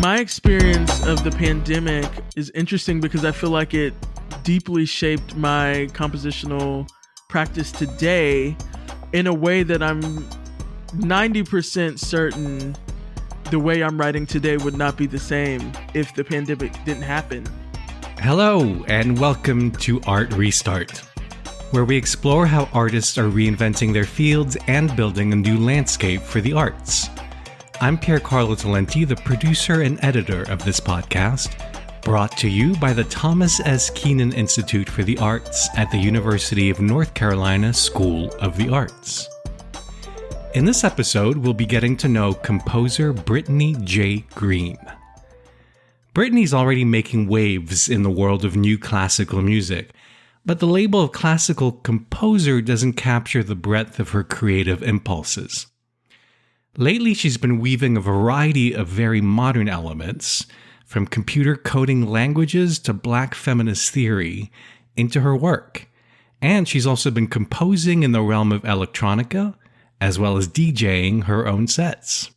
My experience of the pandemic is interesting because I feel like it deeply shaped my compositional practice today in a way that I'm 90% certain the way I'm writing today would not be the same if the pandemic didn't happen. Hello, and welcome to Art Restart, where we explore how artists are reinventing their fields and building a new landscape for the arts. I'm Piercarlo Talenti, the producer and editor of this podcast, brought to you by the Thomas S. Keenan Institute for the Arts at the University of North Carolina School of the Arts. In this episode, we'll be getting to know composer Brittany J. Green. Brittany's already making waves in the world of new classical music, but the label of classical composer doesn't capture the breadth of her creative impulses. Lately, she's been weaving a variety of very modern elements, from computer coding languages to Black feminist theory, into her work. And she's also been composing in the realm of electronica, as well as DJing her own sets.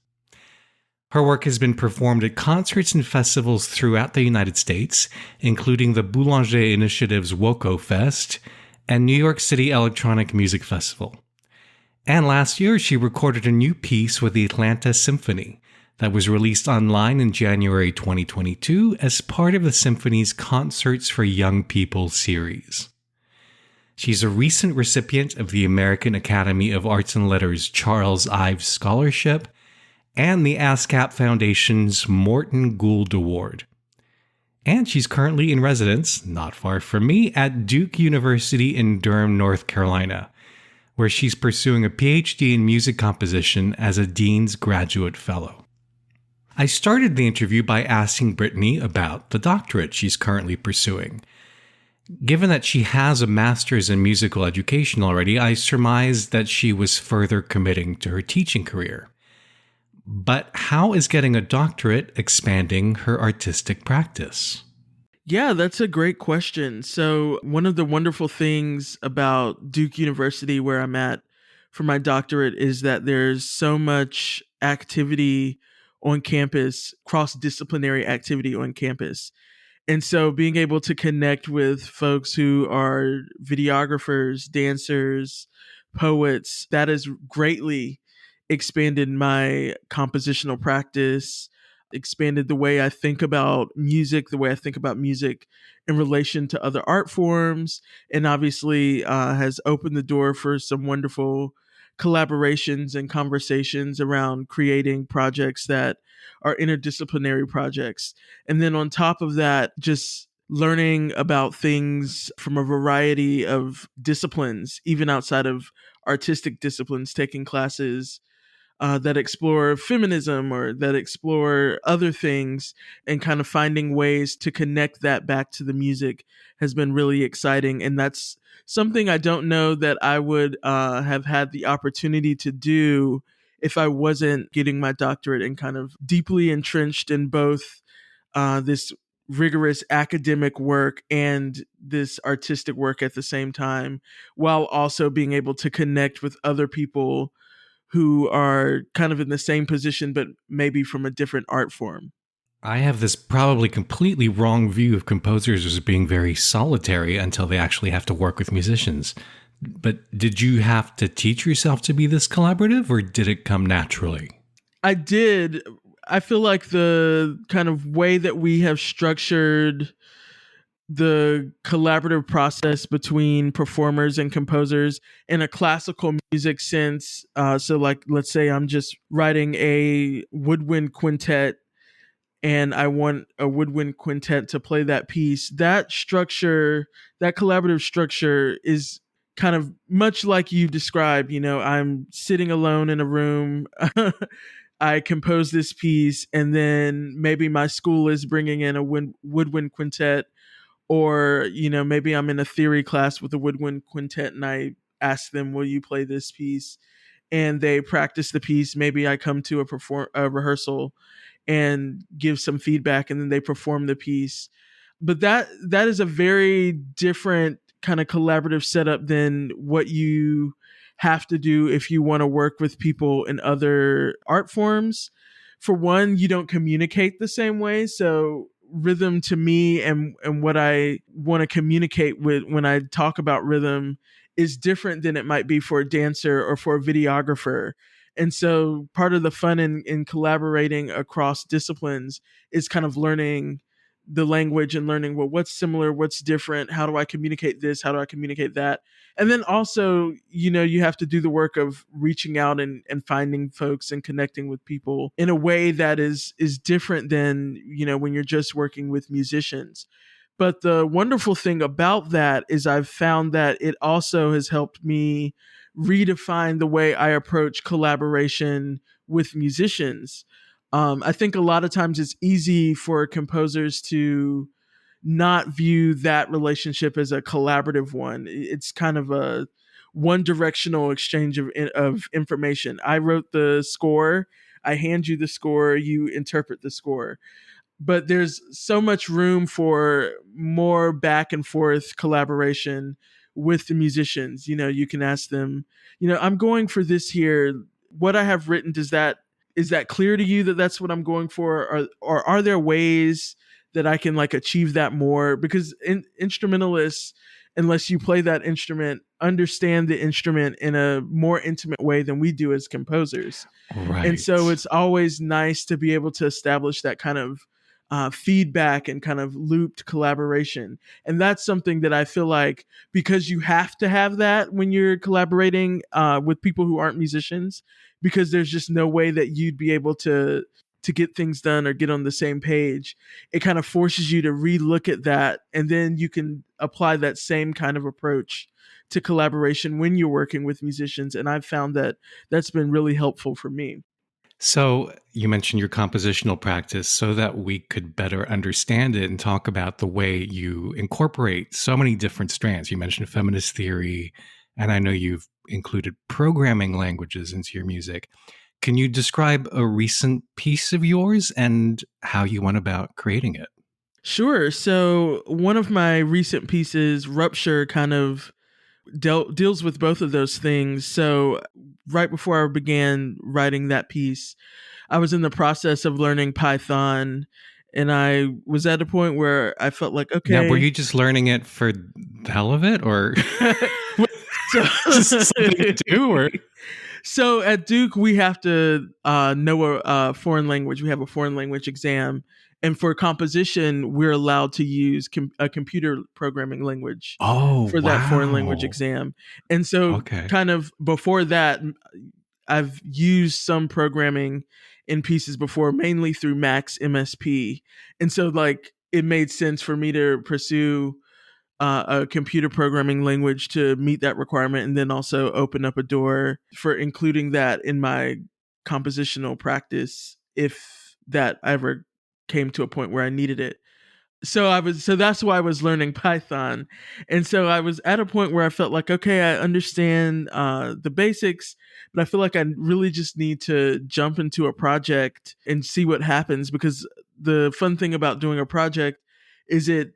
Her work has been performed at concerts and festivals throughout the United States, including the Boulanger Initiative's Woko Fest and New York City Electronic Music Festival. And last year, she recorded a new piece with the Atlanta Symphony that was released online in January 2022 as part of the Symphony's Concerts for Young People series. She's a recent recipient of the American Academy of Arts and Letters Charles Ives Scholarship and the ASCAP Foundation's Morton Gould Award. And she's currently in residence, not far from me, at Duke University in Durham, North Carolina, where she's pursuing a PhD in music composition as a Dean's Graduate Fellow. I started the interview by asking Brittany about the doctorate she's currently pursuing. Given that she has a master's in musical education already, I surmised that she was further committing to her teaching career. But how is getting a doctorate expanding her artistic practice? Yeah, that's a great question. So one of the wonderful things about Duke University, where I'm at for my doctorate, is that there's so much activity on campus, cross-disciplinary activity on campus. And so being able to connect with folks who are videographers, dancers, poets, that has greatly expanded my compositional practice, expanded the way I think about music, the way I think about music in relation to other art forms, and obviously has opened the door for some wonderful collaborations and conversations around creating projects that are interdisciplinary projects. And then on top of that, just learning about things from a variety of disciplines, even outside of artistic disciplines, taking classes that explore feminism or that explore other things, and kind of finding ways to connect that back to the music has been really exciting. And that's something I don't know that I would have had the opportunity to do if I wasn't getting my doctorate and kind of deeply entrenched in both this rigorous academic work and this artistic work at the same time, while also being able to connect with other people who are kind of in the same position, but maybe from a different art form. I have this probably completely wrong view of composers as being very solitary until they actually have to work with musicians. But did you have to teach yourself to be this collaborative, or did it come naturally? I did. I feel like the kind of way that we have structured the collaborative process between performers and composers in a classical music sense. So like, let's say I'm just writing a woodwind quintet and I want a woodwind quintet to play that piece. That structure, that collaborative structure is kind of much like you described. You know, I'm sitting alone in a room. I compose this piece, and then maybe my school is bringing in a woodwind quintet. Or, you know, maybe I'm in a theory class with a woodwind quintet and I ask them, will you play this piece? And they practice the piece. Maybe I come to a rehearsal and give some feedback, and then they perform the piece. But that is a very different kind of collaborative setup than what you have to do if you want to work with people in other art forms. for one, you don't communicate the same way. So rhythm to me and what I want to communicate with when I talk about rhythm is different than it might be for a dancer or for a videographer. And so part of the fun in collaborating across disciplines is kind of learning the language and learning, well, what's similar, what's different, how do I communicate this, how do I communicate that. And then also, you have to do the work of reaching out and finding folks and connecting with people in a way that is different than, when you're just working with musicians. But the wonderful thing about that is I've found that it also has helped me redefine the way I approach collaboration with musicians. I think a lot of times it's easy for composers to not view that relationship as a collaborative one. It's kind of a one directional exchange of information. I wrote the score, I hand you the score, you interpret the score. But there's so much room for more back and forth collaboration with the musicians. You can ask them, I'm going for this here. What I have written, is that clear to you that that's what I'm going for? Or are there ways that I can like achieve that more? Because instrumentalists, unless you play that instrument, understand the instrument in a more intimate way than we do as composers. And so Right. it's always nice to be able to establish that kind of feedback and kind of looped collaboration. And that's something that I feel like, because you have to have that when you're collaborating with people who aren't musicians, because there's just no way that you'd be able to get things done or get on the same page. It kind of forces you to relook at that, and then you can apply that same kind of approach to collaboration when you're working with musicians. And I've found that that's been really helpful for me. So you mentioned your compositional practice so that we could better understand it and talk about the way you incorporate so many different strands. You mentioned feminist theory, and I know you've included programming languages into your music. Can you describe a recent piece of yours and how you went about creating it? Sure. So one of my recent pieces, Rupture, kind of deals with both of those things. So right before I began writing that piece, I was in the process of learning Python, and I was at a point where I felt like, Now, were okay. you just learning it for the hell of it, or So just something to do? Or So at Duke, we have to know a foreign language. We have a foreign language exam. And for composition, we're allowed to use a computer programming language oh for that foreign language wow, exam. And so, okay. kind of before that, I've used some programming in pieces before, mainly through Max MSP. And so, like, it made sense for me to pursue a computer programming language to meet that requirement, and then also open up a door for including that in my compositional practice if that ever came to a point where I needed it. So that's why I was learning Python. And so I was at a point where I felt like, okay, I understand the basics, but I feel like I really just need to jump into a project and see what happens, because the fun thing about doing a project is it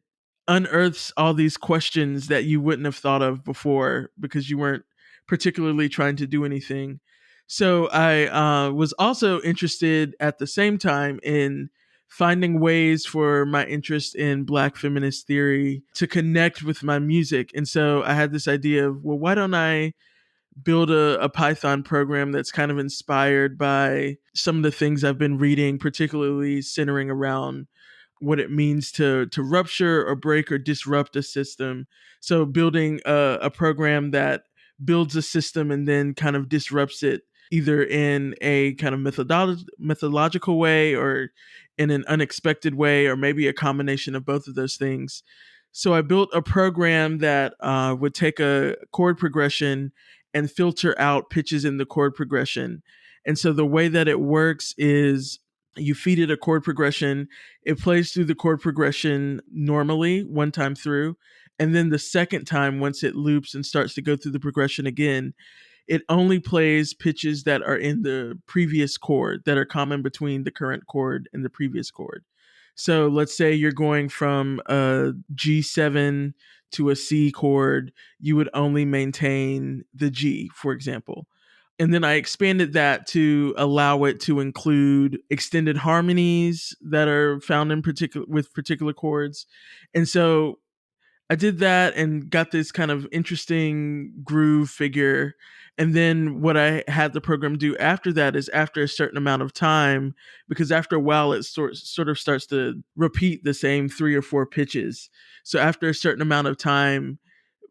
unearths all these questions that you wouldn't have thought of before because you weren't particularly trying to do anything. So I was also interested at the same time in finding ways for my interest in Black feminist theory to connect with my music. And so I had this idea of, well, why don't I build a Python program that's kind of inspired by some of the things I've been reading, particularly centering around what it means to rupture or break or disrupt a system. So building a program that builds a system and then kind of disrupts it, either in a kind of methodological way or in an unexpected way, or maybe a combination of both of those things. So I built a program that would take a chord progression and filter out pitches in the chord progression. And so the way that it works is you feed it a chord progression, it plays through the chord progression normally one time through. And then the second time, once it loops and starts to go through the progression again, it only plays pitches that are in the previous chord, that are common between the current chord and the previous chord. So let's say you're going from a G7 to a C chord, you would only maintain the G, for example. And then I expanded that to allow it to include extended harmonies that are found in particular with particular chords. And so I did that and got this kind of interesting groove figure. And then what I had the program do after that is after a certain amount of time, because after a while it sort of starts to repeat the same 3 or 4 pitches. So after a certain amount of time,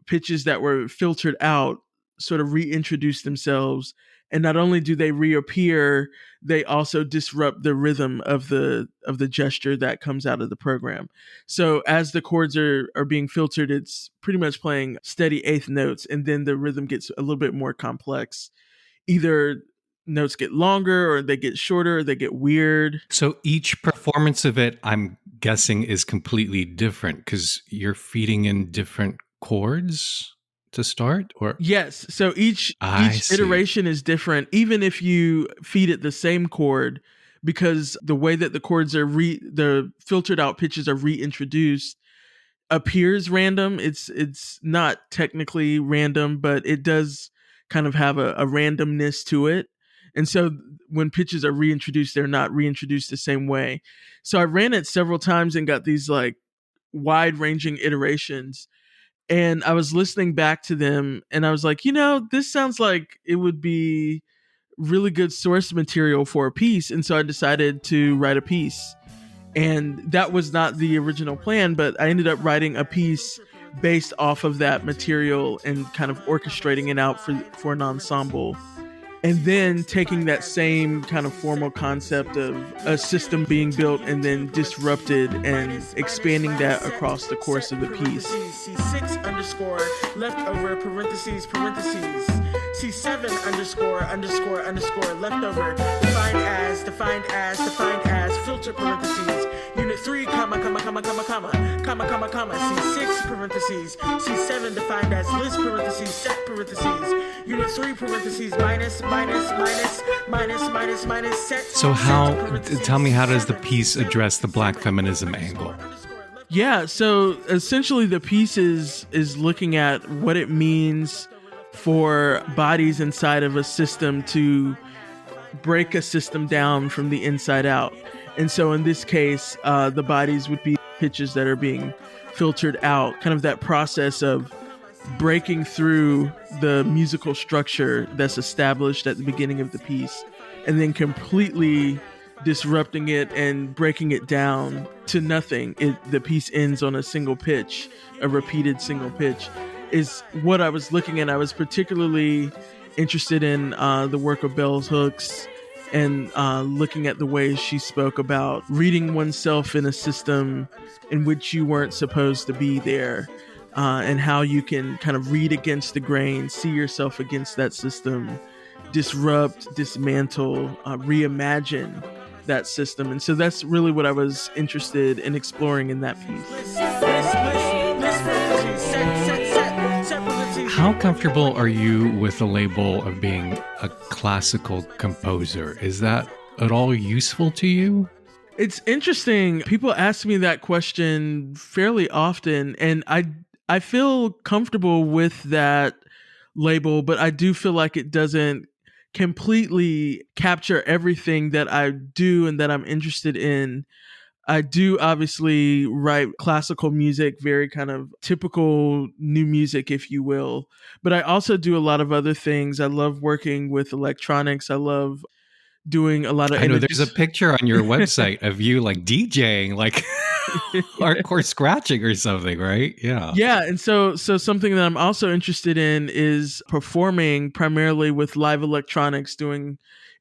pitches that were filtered out sort of reintroduce themselves, and not only do they reappear, they also disrupt the rhythm of the gesture that comes out of the program. So as the chords are being filtered, it's pretty much playing steady eighth notes, and then the rhythm gets a little bit more complex. Either notes get longer or they get shorter, or they get weird. So each performance of it, I'm guessing, is completely different because you're feeding in different chords to start, or Yes. So each I each see. iteration is different, even if you feed it the same chord, because the way that the chords are the filtered out pitches are reintroduced appears random. It's not technically random, but it does kind of have a randomness to it. And so when pitches are reintroduced, they're not reintroduced the same way. So I ran it several times and got these like wide ranging iterations, and I was listening back to them and I was like, this sounds like it would be really good source material for a piece. And so I decided to write a piece. And that was not the original plan, but I ended up writing a piece based off of that material and kind of orchestrating it out for an ensemble. And then taking that same kind of formal concept of a system being built and then disrupted and expanding that across the course of the piece. C6 underscore leftover parentheses parentheses C7 underscore underscore underscore leftover defined as filter parentheses unit 3 comma C6 parentheses C7 defined as list parentheses set parentheses unit 3 parentheses minus set. So tell me, how does the piece address the Black feminism angle? Yeah, so essentially the piece is looking at what it means for bodies inside of a system to break a system down from the inside out. And so in this case, the bodies would be pitches that are being filtered out, kind of that process of breaking through the musical structure that's established at the beginning of the piece and then completely disrupting it and breaking it down to nothing. The piece ends on a single pitch, a repeated single pitch, is what I was looking at. I was particularly interested in the work of Bell Hooks and looking at the way she spoke about reading oneself in a system in which you weren't supposed to be there, and how you can kind of read against the grain, see yourself against that system, disrupt, dismantle, reimagine that system. And so that's really what I was interested in exploring in that piece. How comfortable are you with the label of being a classical composer? Is that at all useful to you? It's interesting. People ask me that question fairly often, and I feel comfortable with that label, but I do feel like it doesn't completely capture everything that I do and that I'm interested in. I do obviously write classical music, very kind of typical new music, if you will. But I also do a lot of other things. I love working with electronics. I love doing a lot of I know there's a picture on your website of you like DJing, like hardcore scratching or something, right? Yeah. Yeah. And so something that I'm also interested in is performing primarily with live electronics, doing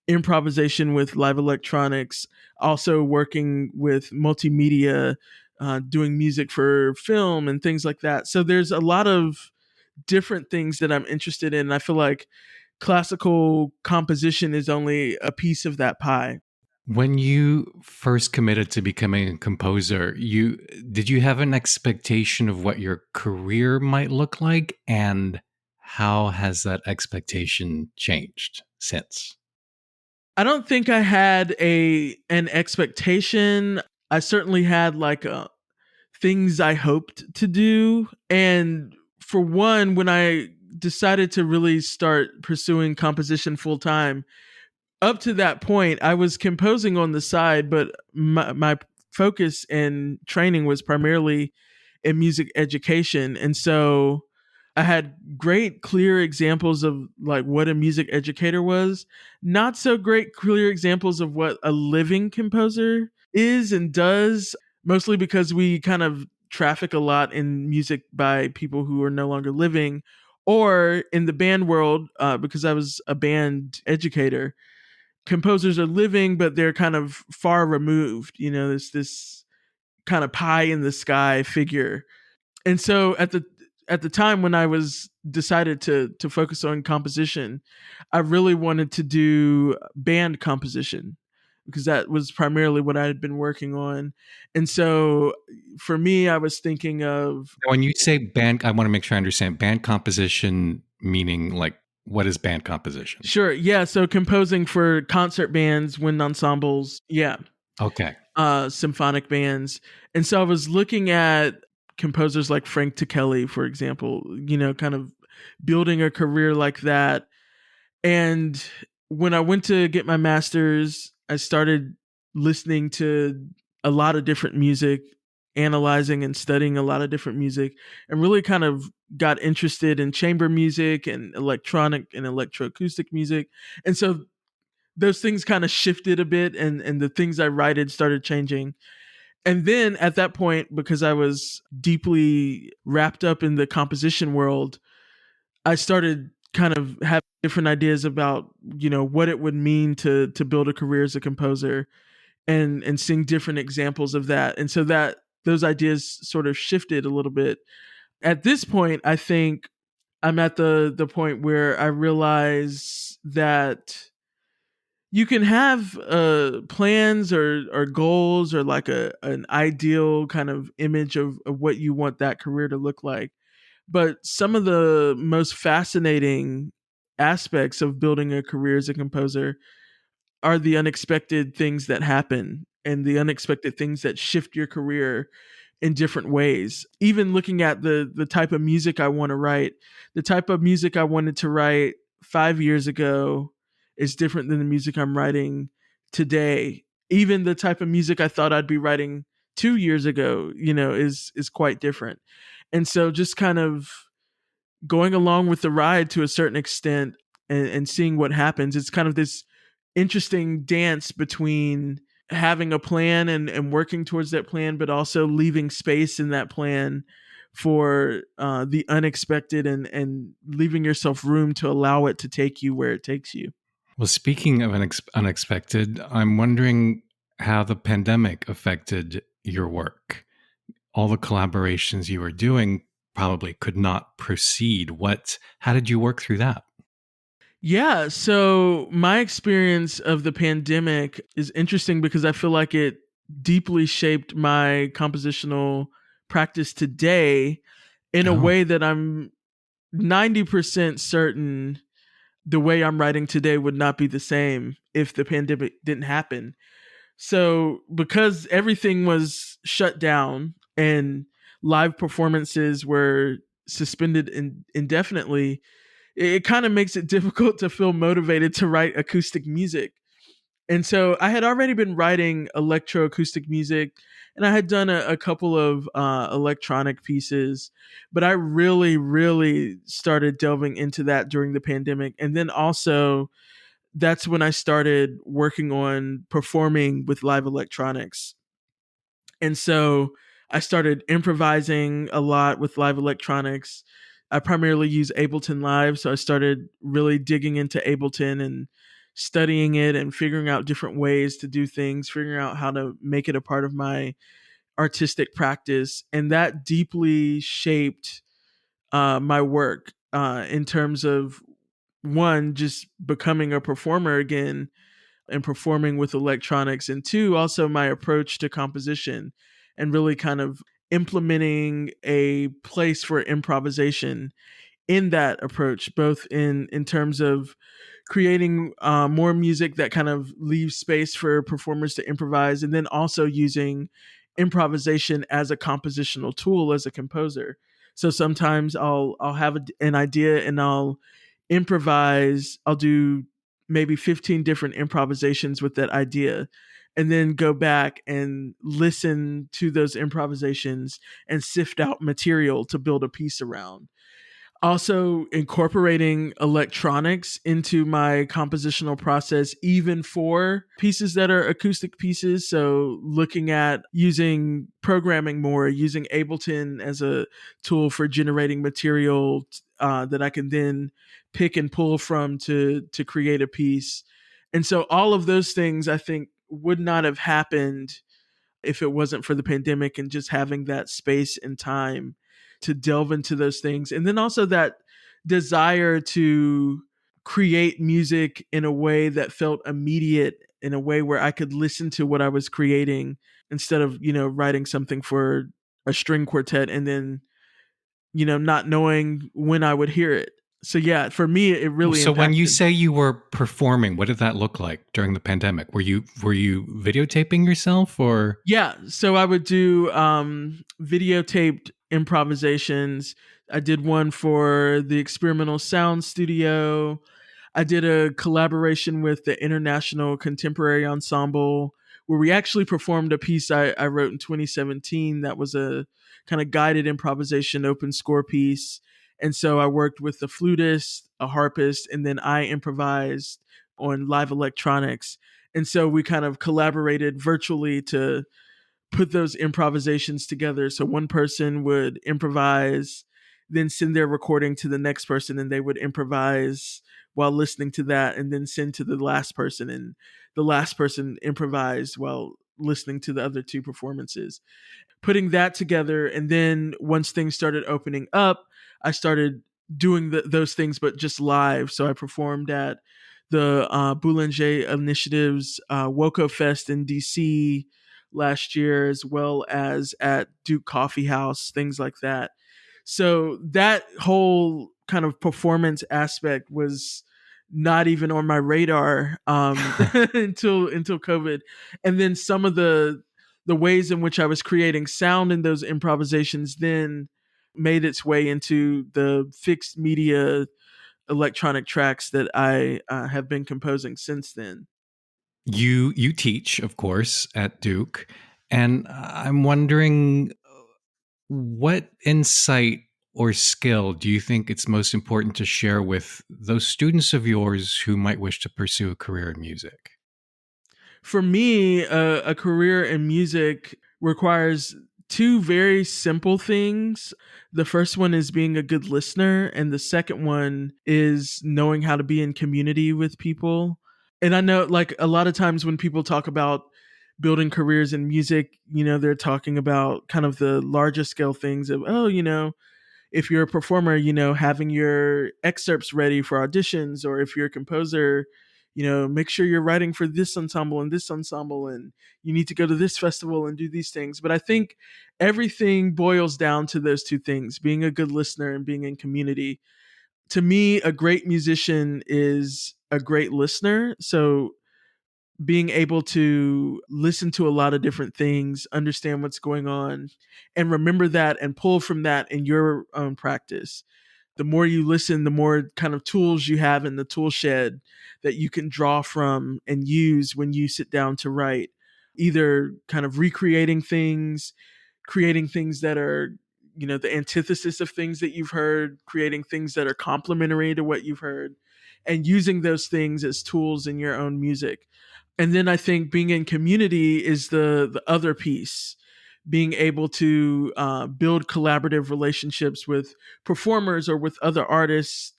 improvisation with live electronics, also working with multimedia, doing music for film and things like that. So there's a lot of different things that I'm interested in. And I feel like classical composition is only a piece of that pie. When you first committed to becoming a composer, did you have an expectation of what your career might look like, and how has that expectation changed since? I don't think I had an expectation. I certainly had like things I hoped to do. And for one, when I decided to really start pursuing composition full time, up to that point, I was composing on the side, but my focus and training was primarily in music education. And so I had great, clear examples of like what a music educator was, not so great, clear examples of what a living composer is and does, mostly because we kind of traffic a lot in music by people who are no longer living, or in the band world, because I was a band educator, composers are living, but they're kind of far removed. There's this kind of pie in the sky figure. And so at the time when I was decided to focus on composition, I really wanted to do band composition because that was primarily what I had been working on. And so for me, I was thinking of, When you say band, I want to make sure I understand band composition, meaning like, what is band composition? sure, yeah, so composing for concert bands, wind ensembles, yeah, Okay. symphonic bands. And so I was looking at composers like Frank Kelly, for example, kind of building a career like that. And when I went to get my master's, I started listening to a lot of different music, analyzing and studying a lot of different music, and really kind of got interested in chamber music and electronic and electroacoustic music. And so those things kind of shifted a bit, and the things I writed started changing. And then at that point, because I was deeply wrapped up in the composition world, I started kind of having different ideas about, what it would mean to build a career as a composer, and seeing different examples of that. And so that those ideas sort of shifted a little bit. At this point, I think I'm at the point where I realize that you can have plans or goals, or like an ideal kind of image of what you want that career to look like. But some of the most fascinating aspects of building a career as a composer are the unexpected things that happen and the unexpected things that shift your career in different ways. Even looking at the type of music I want to write, the type of music I wanted to write 5 years ago is different than the music I'm writing today. Even the type of music I thought I'd be writing 2 years ago, is quite different. And so just kind of going along with the ride to a certain extent, and seeing what happens. It's kind of this interesting dance between having a plan and working towards that plan, but also leaving space in that plan for the unexpected, and leaving yourself room to allow it to take you where it takes you. Well, speaking of unexpected, I'm wondering how the pandemic affected your work. All the collaborations you were doing probably could not proceed. How did you work through that? Yeah, so my experience of the pandemic is interesting because I feel like it deeply shaped my compositional practice today in a Oh, way that I'm 90% certain the way I'm writing today would not be the same if the pandemic didn't happen. So, because everything was shut down and live performances were suspended indefinitely, it kind of makes it difficult to feel motivated to write acoustic music. And so I had already been writing electroacoustic music, and I had done a couple of electronic pieces, but I really, really started delving into that during the pandemic. And then also, that's when I started working on performing with live electronics. And so I started improvising a lot with live electronics. I primarily use Ableton Live, so I started really digging into Ableton and studying it and figuring out different ways to do things, figuring out how to make it a part of my artistic practice. And that deeply shaped my work in terms of, one, just becoming a performer again and performing with electronics, and two, also my approach to composition and really kind of implementing a place for improvisation in that approach, both in terms of creating more music that kind of leaves space for performers to improvise, and then also using improvisation as a compositional tool as a composer. So sometimes I'll have an idea and I'll improvise. I'll do maybe 15 different improvisations with that idea, and then go back and listen to those improvisations and sift out material to build a piece around. Also incorporating electronics into my compositional process, even for pieces that are acoustic pieces. So looking at using programming more, using Ableton as a tool for generating material that I can then pick and pull from to create a piece. And so all of those things I think would not have happened if it wasn't for the pandemic, and just having that space and time to delve into those things. And then also that desire to create music in a way that felt immediate, in a way where I could listen to what I was creating instead of, writing something for a string quartet and then, not knowing when I would hear it. So yeah, for me, it really So when you impacted. say you were performing, what did that look like during the pandemic? Were you videotaping yourself, or? Yeah, so I would do videotaped improvisations. I did one for the Experimental Sound Studio. I did a collaboration with the International Contemporary Ensemble where we actually performed a piece I wrote in 2017 that was a kind of guided improvisation open score piece. And so I worked with the flutist, a harpist, and then I improvised on live electronics. And so we kind of collaborated virtually to put those improvisations together. So one person would improvise, then send their recording to the next person, and they would improvise while listening to that, and then send to the last person, and the last person improvised while listening to the other two performances. Putting that together, and then once things started opening up, I started doing those things, but just live. So I performed at the Boulanger Initiative's Woco Fest in DC last year, as well as at Duke Coffee House, things like that. So that whole kind of performance aspect was not even on my radar until COVID. And then some of the ways in which I was creating sound in those improvisations then made its way into the fixed media electronic tracks that I have been composing since then. You teach, of course, at Duke, and I'm wondering, what insight or skill do you think it's most important to share with those students of yours who might wish to pursue a career in music? For me, a career in music requires two very simple things. The first one is being a good listener, and the second one is knowing how to be in community with people. And I know, like, a lot of times when people talk about building careers in music, they're talking about kind of the larger scale things of, oh, if you're a performer, having your excerpts ready for auditions, or if you're a composer, make sure you're writing for this ensemble, and you need to go to this festival and do these things. But I think everything boils down to those two things: being a good listener and being in community. To me, a great musician is a great listener. So being able to listen to a lot of different things, understand what's going on, and remember that and pull from that in your own practice. The more you listen, the more kind of tools you have in the tool shed that you can draw from and use when you sit down to write, either kind of recreating things, creating things that are, the antithesis of things that you've heard, creating things that are complementary to what you've heard, and using those things as tools in your own music. And then I think being in community is the other piece, being able to build collaborative relationships with performers or with other artists,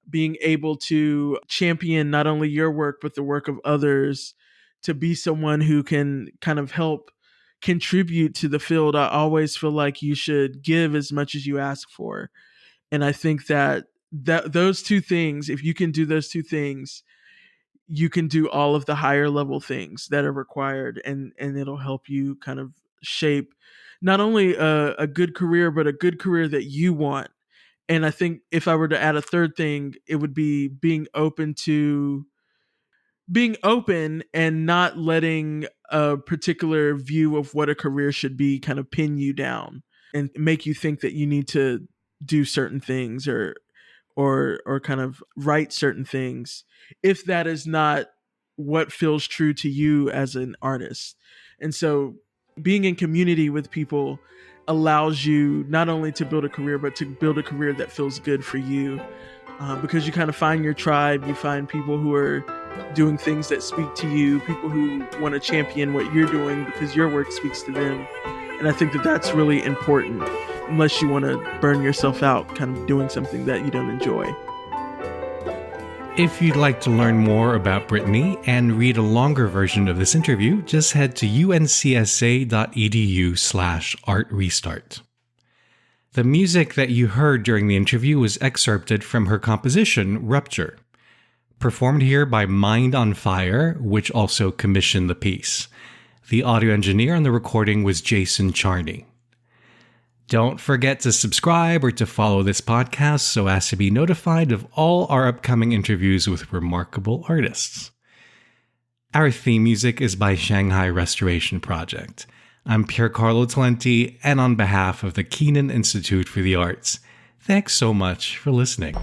being able to champion not only your work but the work of others, to be someone who can kind of help contribute to the field. I always feel like you should give as much as you ask for, and I think that those two things, if you can do those two things, you can do all of the higher level things that are required, and it'll help you kind of shape not only a good career, but a good career that you want. And I think if I were to add a third thing, it would be being open and not letting a particular view of what a career should be kind of pin you down and make you think that you need to do certain things or kind of write certain things if that is not what feels true to you as an artist. And so being in community with people allows you not only to build a career, but to build a career that feels good for you, because you kind of find your tribe. You find people who are doing things that speak to you, people who want to champion what you're doing because your work speaks to them. And I think that that's really important, unless you want to burn yourself out kind of doing something that you don't enjoy. If you'd like to learn more about Brittany and read a longer version of this interview, just head to uncsa.edu/artrestart. The music that you heard during the interview was excerpted from her composition, Rupture, performed here by Mind on Fire, which also commissioned the piece. The audio engineer on the recording was Jason Charney. Don't forget to subscribe or to follow this podcast so as to be notified of all our upcoming interviews with remarkable artists. Our theme music is by Shanghai Restoration Project. I'm Piercarlo Talenti, and on behalf of the Keenan Institute for the Arts, thanks so much for listening.